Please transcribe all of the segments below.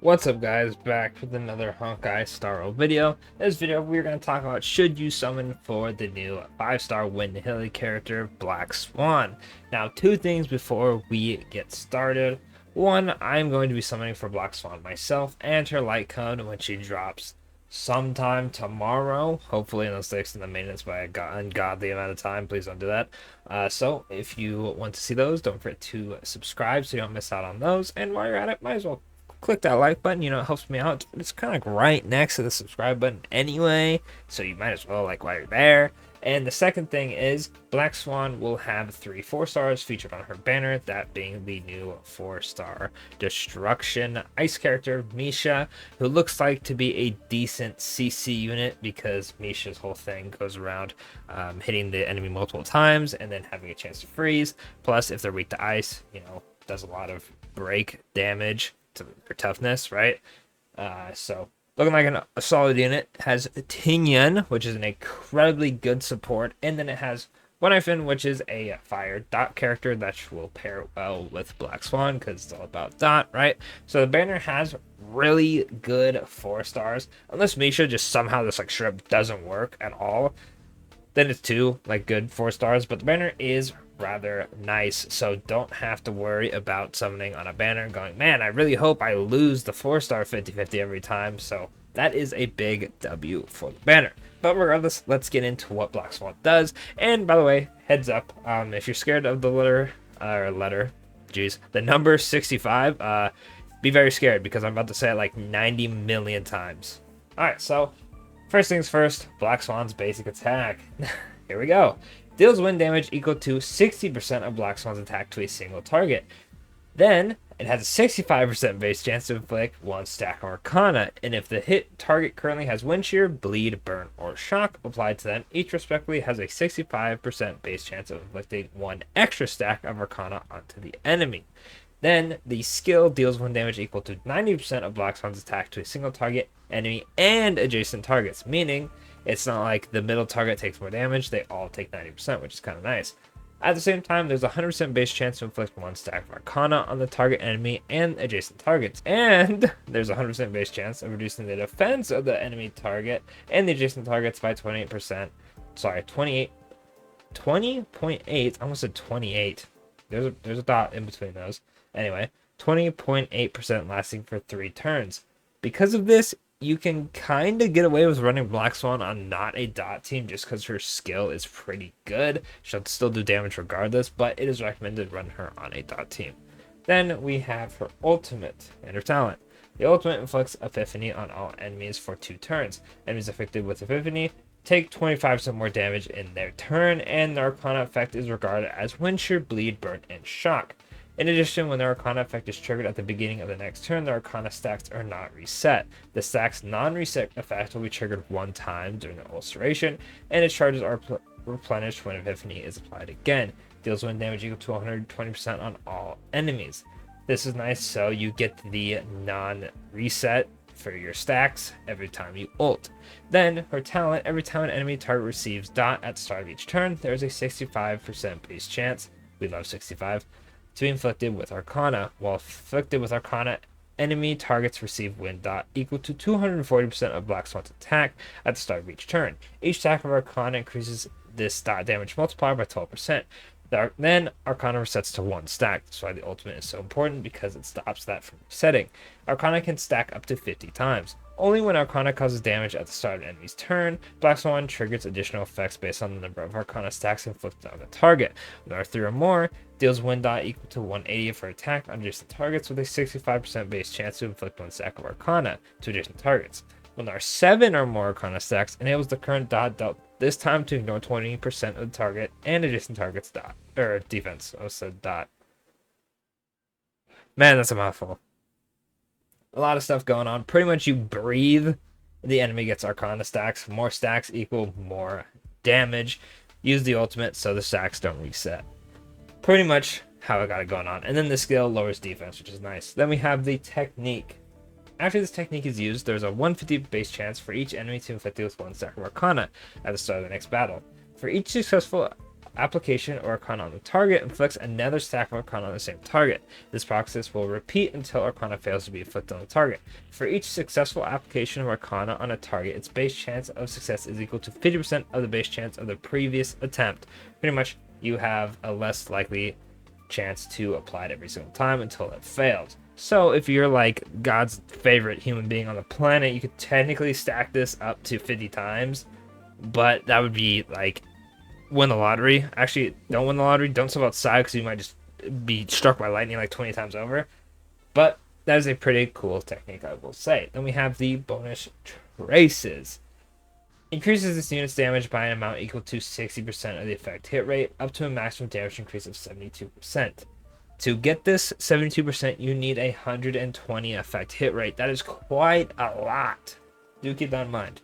What's up guys, back with another Honkai Star video. In this video we're going to talk about should you summon for the new 5-star Wind Hilly character Black Swan. Now two things before we get started. One, I'm going to be summoning for Black Swan myself and her light cone when she drops sometime tomorrow, hopefully in those in the maintenance by an ungodly amount of time. Please don't do that. So if you want to see those, don't forget to subscribe so you don't miss out on those, and while you're at it, might as well click that like button. It helps me out. It's kind of like right next to the subscribe button anyway, so you might as well like while you're there. And the second thing is Black Swan will have 3 4-stars featured on her banner, that being the new 4-star Destruction Ice character, Misha, who looks like to be a decent CC unit because Misha's whole thing goes around hitting the enemy multiple times and then having a chance to freeze. Plus, if they're weak to ice, does a lot of break damage to their toughness, right? So looking like a solid unit. Has Tinyan, which is an incredibly good support, and then it has One Hyphen, which is a fire dot character that will pair well with Black Swan because it's all about dot, right? So the banner has really good 4-stars, unless Misha just somehow this like strip doesn't work at all. Then it's 2 like good 4-stars, but the banner is rather nice, so don't have to worry about summoning on a banner and going, man, I really hope I lose the 4-star 50-50 every time. So that is a big W for the banner. But regardless, let's get into what Black Swan does. And by the way, heads up, if you're scared of the the number 65, be very scared because I'm about to say it like 90 million times. Alright, so first things first, Black Swan's basic attack. Here we go. Deals wind damage equal to 60% of Black Swan's attack to a single target. Then, it has a 65% base chance to inflict 1 stack of Arcana, and if the hit target currently has Wind Shear, Bleed, Burn, or Shock applied to them, each respectively has a 65% base chance of inflicting 1 extra stack of Arcana onto the enemy. Then, the skill deals wind damage equal to 90% of Black Swan's attack to a single target, enemy, and adjacent targets, meaning it's not like the middle target takes more damage, they all take 90%, which is kind of nice. At the same time, there's a 100% base chance to inflict 1 stack of Arcana on the target enemy and adjacent targets, and there's a 100% base chance of reducing the defense of the enemy target and the adjacent targets by 28%. Sorry, 20.8, I almost said 28. There's a dot in between those. Anyway, 20.8% lasting for 3 turns. Because of this, you can kind of get away with running Black Swan on not a dot team just because her skill is pretty good. She'll still do damage regardless, but it is recommended to run her on a dot team. Then we have her ultimate and her talent. The ultimate inflicts Epiphany on all enemies for 2 turns. Enemies affected with Epiphany take 25% more damage in their turn, and the Arcana effect is regarded as Wind Shear, Bleed, Burn, and Shock. In addition, when the Arcana effect is triggered at the beginning of the next turn, the Arcana stacks are not reset. The stack's non-reset effect will be triggered 1 time during the ulceration, and its charges are replenished when Epiphany is applied again. Deals wind damage equal to 120% on all enemies. This is nice, so you get the non-reset for your stacks every time you ult. Then, her talent, every time an enemy target receives dot at the start of each turn, there is a 65% base chance, we love 65, to be inflicted with Arcana. While inflicted with Arcana, enemy targets receive wind dot equal to 240% of Black Swan's attack at the start of each turn. Each stack of Arcana increases this dot damage multiplier by 12%. Then Arcana resets to 1 stack. That's why the ultimate is so important, because it stops that from resetting. Arcana can stack up to 50 times. Only when Arcana causes damage at the start of an enemy's turn, Black Swan triggers additional effects based on the number of Arcana stacks inflicted on the target. When there are 3 or more, deals wind dot equal to 180 for attack on adjacent targets with a 65% base chance to inflict 1 stack of Arcana to adjacent targets. When there are 7 or more Arcana stacks, enables the current dot dealt this time to ignore 20% of the target and adjacent target's dot, or defense. I said dot. Man, that's a mouthful. A lot of stuff going on. Pretty much you breathe, the enemy gets Arcana stacks. More stacks equal more damage. Use the ultimate so the stacks don't reset. Pretty much how I got it going on. And then the skill lowers defense, which is nice. Then we have the technique. After this technique is used, there's a 150 base chance for each enemy to inflict it with 1 stack of Arcana at the start of the next battle. For each successful application or Arcana on the target inflicts another stack of Arcana on the same target. This process will repeat until Arcana fails to be inflicted on the target. For each successful application of Arcana on a target, its base chance of success is equal to 50% of the base chance of the previous attempt. Pretty much, you have a less likely chance to apply it every single time until it fails. So if you're like God's favorite human being on the planet, you could technically stack this up to 50 times, but that would be like win the lottery. Actually, don't win the lottery. Don't step outside because you might just be struck by lightning like 20 times over. But that is a pretty cool technique, I will say. Then we have the bonus traces. Increases this unit's damage by an amount equal to 60% of the effect hit rate, up to a maximum damage increase of 72%. To get this 72%, you need a 120 effect hit rate. That is quite a lot. Do keep that in mind.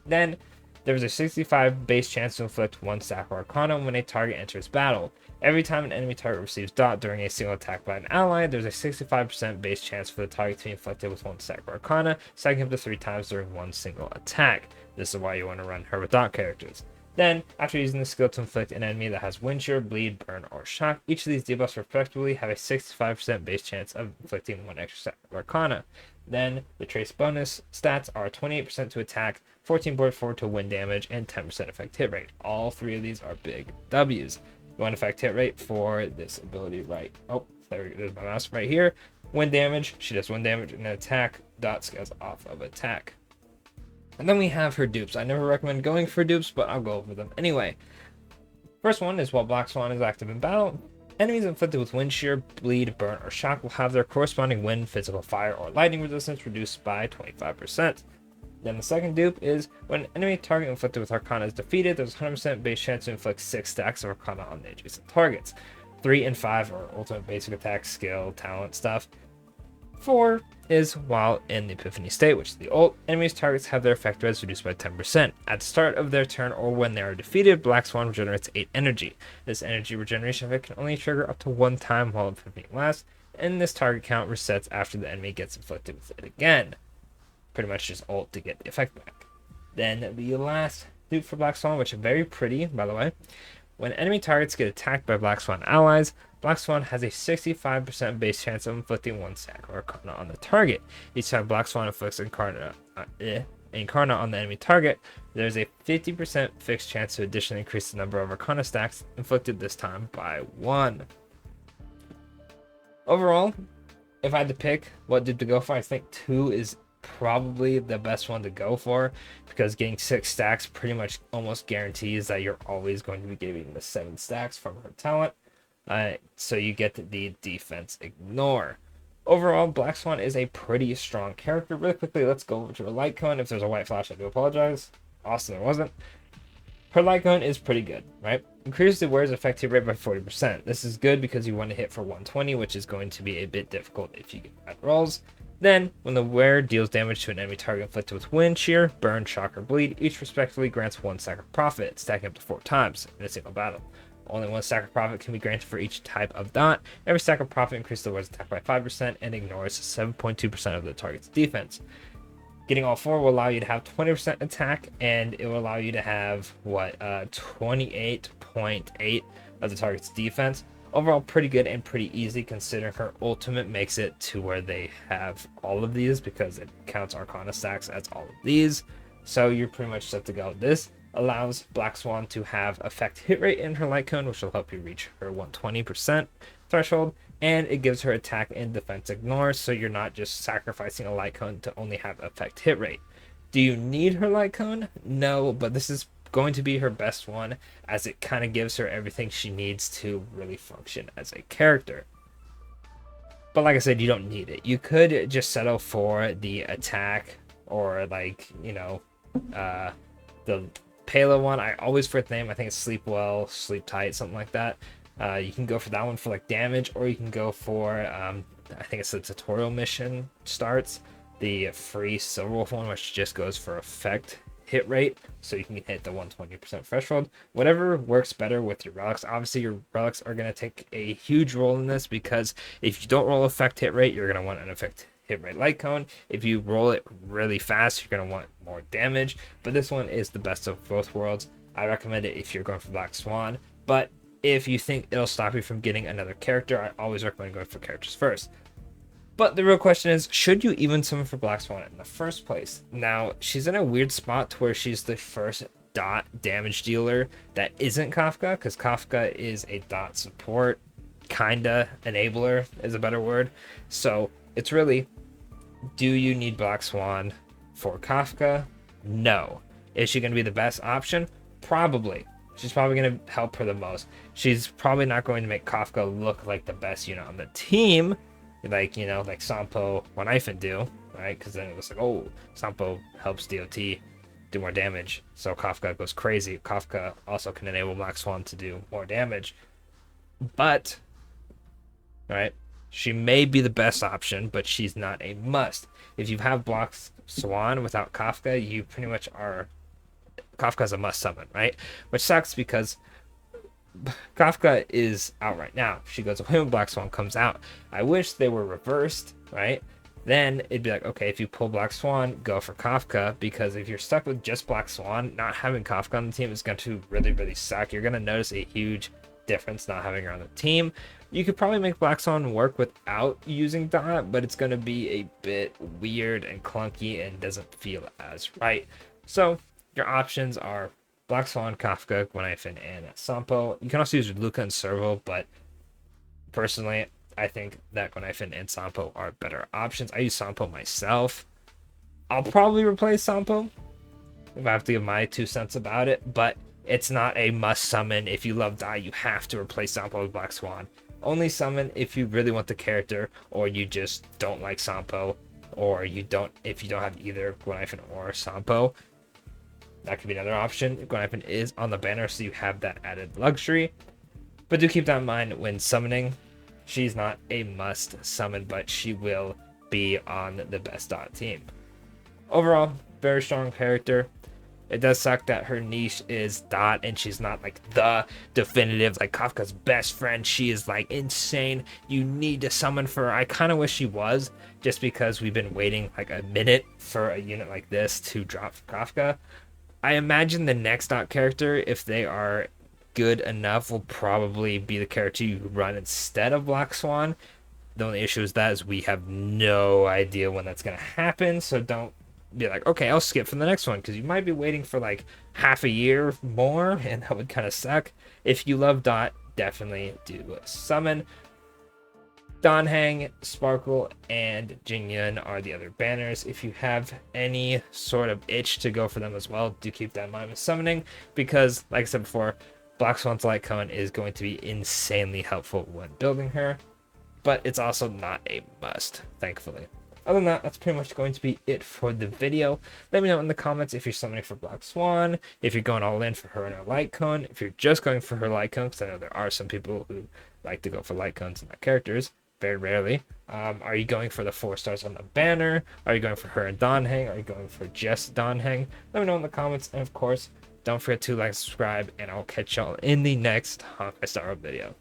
Then, there is a 65 base chance to inflict 1 stack of Arcana when a target enters battle. Every time an enemy target receives dot during a single attack by an ally, there's a 65% base chance for the target to be inflicted with 1 stack of Arcana, stacking up to 3 times during one single attack. This is why you want to run her with dot characters. Then, after using the skill to inflict an enemy that has Wind Shear, Bleed, Burn, or Shock, each of these debuffs respectively have a 65% base chance of inflicting 1 extra stack of Arcana. Then, the trace bonus stats are 28% to attack, 14.4 to wind damage, and 10% effect hit rate. All 3 of these are big W's. 1 effect hit rate for this ability there's my mouse right here. Wind damage, she does wind damage, and attack dot scales off of attack. And then we have her dupes. I never recommend going for dupes, but I'll go over them anyway. First one is while Black Swan is active in battle, enemies inflicted with Wind Shear, Bleed, Burn, or Shock will have their corresponding wind, physical, fire, or lightning resistance reduced by 25%. Then the second dupe is when an enemy target inflicted with Arcana is defeated, there's a 100% base chance to inflict 6 stacks of Arcana on the adjacent targets. 3 and 5 are ultimate basic attack, skill, talent stuff. 4 is while in the Epiphany state, which is the ult, enemies' targets have their effect res reduced by 10%. At the start of their turn or when they are defeated, Black Swan regenerates 8 energy. This energy regeneration effect can only trigger up to 1 time while Epiphany lasts, and this target count resets after the enemy gets inflicted with it again. Pretty much just ult to get the effect back. Then the last dupe for Black Swan, which is very pretty, by the way. When enemy targets get attacked by Black Swan allies, Black Swan has a 65% base chance of inflicting 1 stack of Arcana on the target. Each time Black Swan inflicts Incarna on the enemy target, there's a 50% fixed chance to additionally increase the number of Arcana stacks inflicted this time by 1. Overall, if I had to pick what dupe to go for, I think 2 is probably the best one to go for, because getting 6 stacks pretty much almost guarantees that you're always going to be getting the 7 stacks from her talent. So you get the defense ignore. Overall, Black Swan is a pretty strong character. Really quickly, let's go over to her light cone. If there's a white flash, I do apologize. Awesome, there wasn't. Her light cone is pretty good, right? Increases the wearer's effective rate by 40%. This is good because you want to hit for 120, which is going to be a bit difficult if you get bad rolls. Then, when the wearer deals damage to an enemy target inflicted with Wind Shear, Burn, Shock, or Bleed, each respectively grants 1 stack of profit, stacking up to 4 times in a single battle. Only 1 stack of profit can be granted for each type of dot. Every stack of profit increases the wearer's attack by 5% and ignores 7.2% of the target's defense. Getting all 4 will allow you to have 20% attack, and it will allow you to have 28.8 of the target's defense. Overall, pretty good and pretty easy, considering her ultimate makes it to where they have all of these, because it counts Arcana stacks as all of these. So you're pretty much set to go. This allows Black Swan to have effect hit rate in her light cone, which will help you reach her 120% threshold, and it gives her attack and defense ignore, so you're not just sacrificing a light cone to only have effect hit rate. Do you need her light cone? No, but this is going to be her best one, as it kind of gives her everything she needs to really function as a character. But like I said, you don't need it. You could just settle for the attack, or the Palo one. I always forget the name. I think it's Sleep Well, Sleep Tight, something like that. You can go for that one for like damage, or you can go for I think it's the tutorial mission starts, the free Silver Wolf one, which just goes for effect hit rate, so you can hit the 120% threshold. Whatever works better with your relics. Obviously, your relics are going to take a huge role in this, because if you don't roll effect hit rate, you're going to want an effect hit rate light cone. If you roll it really fast, you're going to want more damage. But this one is the best of both worlds. I recommend it if you're going for Black Swan, but if you think it'll stop you from getting another character, I always recommend going for characters first. But the real question is, should you even summon for Black Swan in the first place? Now, she's in a weird spot to where she's the first dot damage dealer that isn't Kafka, because Kafka is a dot support, kinda enabler is a better word. So it's really, do you need Black Swan for Kafka? No. Is she going to be the best option? Probably. She's probably going to help her the most. She's probably not going to make Kafka look like the best unit on the team, like, you know, like Sampo Wanaifen do, right? Because then it was like, oh, Sampo helps DOT do more damage, so Kafka goes crazy. Kafka also can enable Black Swan to do more damage, but, right, she may be the best option, but she's not a must. If you have Black Swan without Kafka, you pretty much are... Kafka's a must summon, right? Which sucks because Kafka is out right now. She goes away when Black Swan comes out. I wish they were reversed, right? Then it'd be like, okay, if you pull Black Swan, go for Kafka, because if you're stuck with just Black Swan, not having Kafka on the team is going to really, really suck. You're going to notice a huge difference not having her on the team. You could probably make Black Swan work without using Dot, but it's going to be a bit weird and clunky and doesn't feel as right. So your options are Black Swan, Kafka, Gwenaifen, and Sampo. You can also use Luca and Servo, but personally, I think that Gwenaifen and Sampo are better options. I use Sampo myself. I'll probably replace Sampo if I have to give my 2 cents about it, but it's not a must summon. If you love Dai, you have to replace Sampo with Black Swan. Only summon if you really want the character, or you just don't like Sampo, or if you don't have either Gwenaifen or Sampo. That could be another option. Gwenaifen is on the banner, so you have that added luxury. But do keep that in mind when summoning. She's not a must summon, but she will be on the best dot team. Overall, very strong character. It does suck that her niche is dot, and she's not like the definitive, like Kafka's best friend. She is like insane. You need to summon for her. I kind of wish she was, just because we've been waiting like a minute for a unit like this to drop for Kafka. I imagine the next dot character, if they are good enough, will probably be the character you run instead of Black Swan. The only issue is we have no idea when that's going to happen, so don't be like, okay, I'll skip for the next one, because you might be waiting for like half a year more, and that would kind of suck. If you love Dot, definitely do summon. Danheng, Sparkle, and Jingyun are the other banners. If you have any sort of itch to go for them as well, do keep that in mind with summoning, because, like I said before, Black Swan's Light Cone is going to be insanely helpful when building her, but it's also not a must, thankfully. Other than that, that's pretty much going to be it for the video. Let me know in the comments if you're summoning for Black Swan, if you're going all in for her and her Light Cone, if you're just going for her Light Cone, because I know there are some people who like to go for Light Cones and not characters. Very rarely. Are you going for the 4 stars on the banner? Are you going for her and Danheng? Are you going for just Danheng? Let me know in the comments. And of course, don't forget to like, subscribe, and I'll catch y'all in the next Honkai Star video.